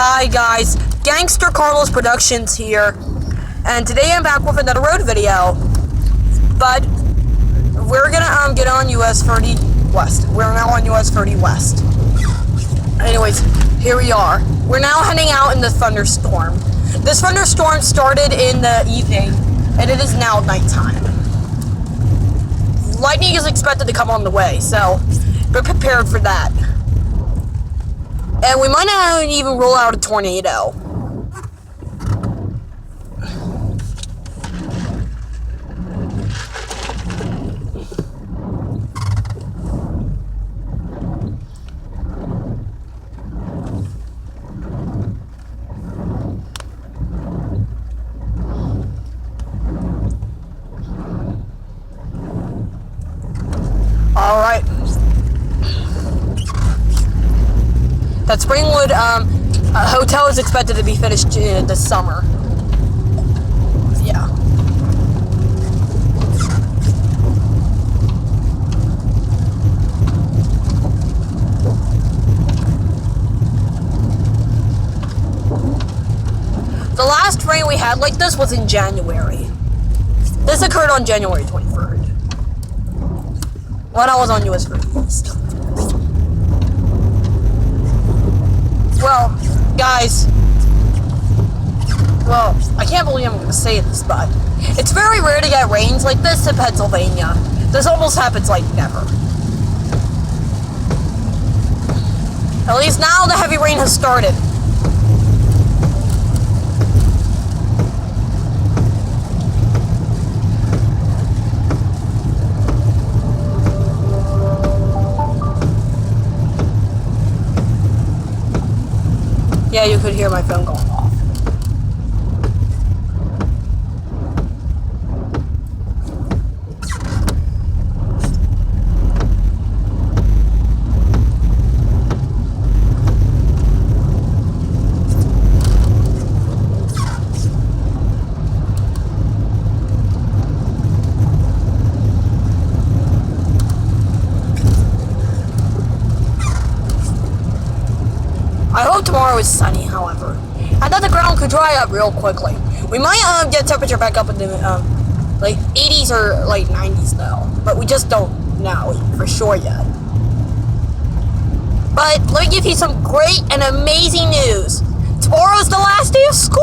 Hi guys, Gangster Carlos Productions here, and today I'm back with another road video. But we're gonna get on US 30 West. We're now on US 30 West. Anyways, here we are. We're now heading out in the thunderstorm. This thunderstorm started in the evening, and it is now nighttime. Lightning is expected to come on the way, so be prepared for that. And we might not even roll out a tornado. All right. That Springwood hotel is expected to be finished this summer. Yeah. The last rain we had like this was in January. This occurred on January 23rd. When I was on US 30 East. Well, guys, I can't believe I'm going to say this, but it's very rare to get rains like this in Pennsylvania. This almost happens like never. At least now the heavy rain has started. Yeah, you could hear my phone going off. I hope tomorrow is sunny, however. I thought the ground could dry up real quickly. We might get temperature back up in the like 80s or like 90s though, but we just don't know for sure yet. But let me give you some great and amazing news. Tomorrow's the last day of school!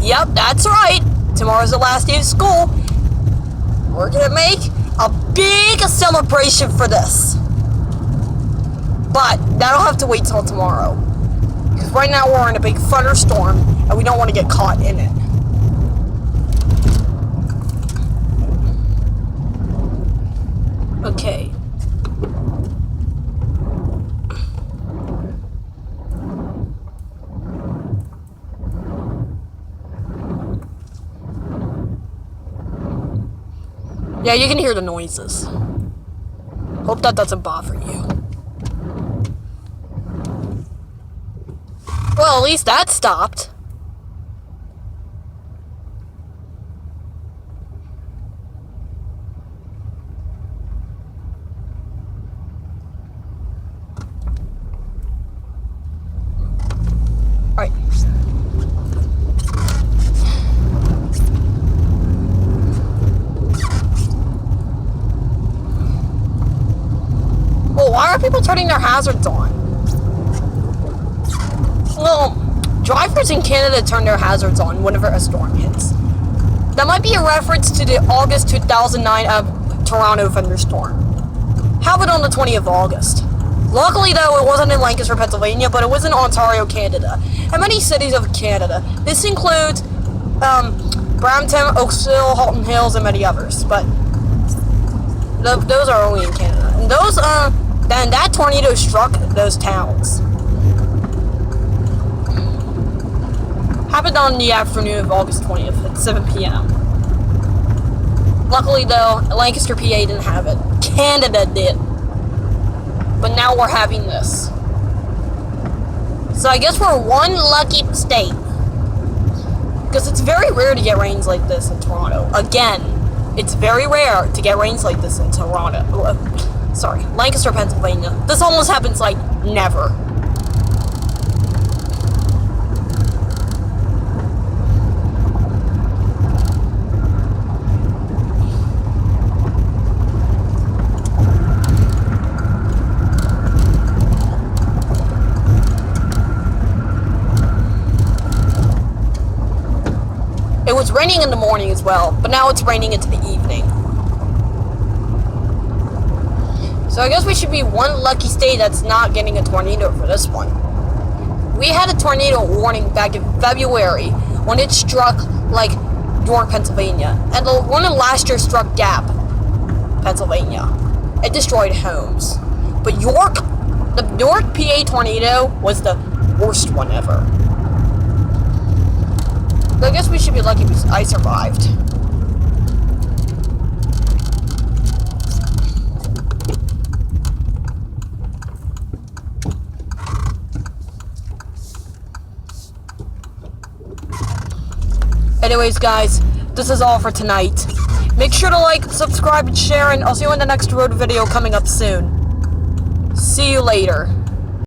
Yep, that's right. Tomorrow's the last day of school. We're gonna make a big celebration for this. But that'll have to wait till tomorrow. Because right now we're in a big thunderstorm and we don't want to get caught in it. Okay. Yeah, you can hear the noises. Hope that doesn't bother you. Well, at least that stopped. All right. Well, why are people turning their hazards on? Well, drivers in Canada turn their hazards on whenever a storm hits. That might be a reference to the August 2009 Toronto thunderstorm. Happened on the 20th of August. Luckily, though, it wasn't in Lancaster, Pennsylvania, but it was in Ontario, Canada, and many cities of Canada. This includes Brampton, Oakville, Halton Hills, and many others. But those are only in Canada. And those, then that tornado struck those towns. Happened on the afternoon of August 20th at 7 p.m. Luckily, though, Lancaster, PA didn't have it. Canada did. But now we're having this. So I guess we're one lucky state. Because it's very rare to get rains like this in Toronto. Again, it's very rare to get rains like this in Toronto. Lancaster, Pennsylvania. This almost happens like never. raining in the morning as well, but now it's raining into the evening. So I guess we should be one lucky state that's not getting a tornado for this one. We had a tornado warning back in February when it struck, like, York, Pennsylvania. And the one last year struck Gap, Pennsylvania. It destroyed homes. But York, the York, PA tornado was the worst one ever. So I guess we should be lucky because I survived. Anyways, guys, this is all for tonight. Make sure to like, subscribe, and share, and I'll see you in the next road video coming up soon. See you later.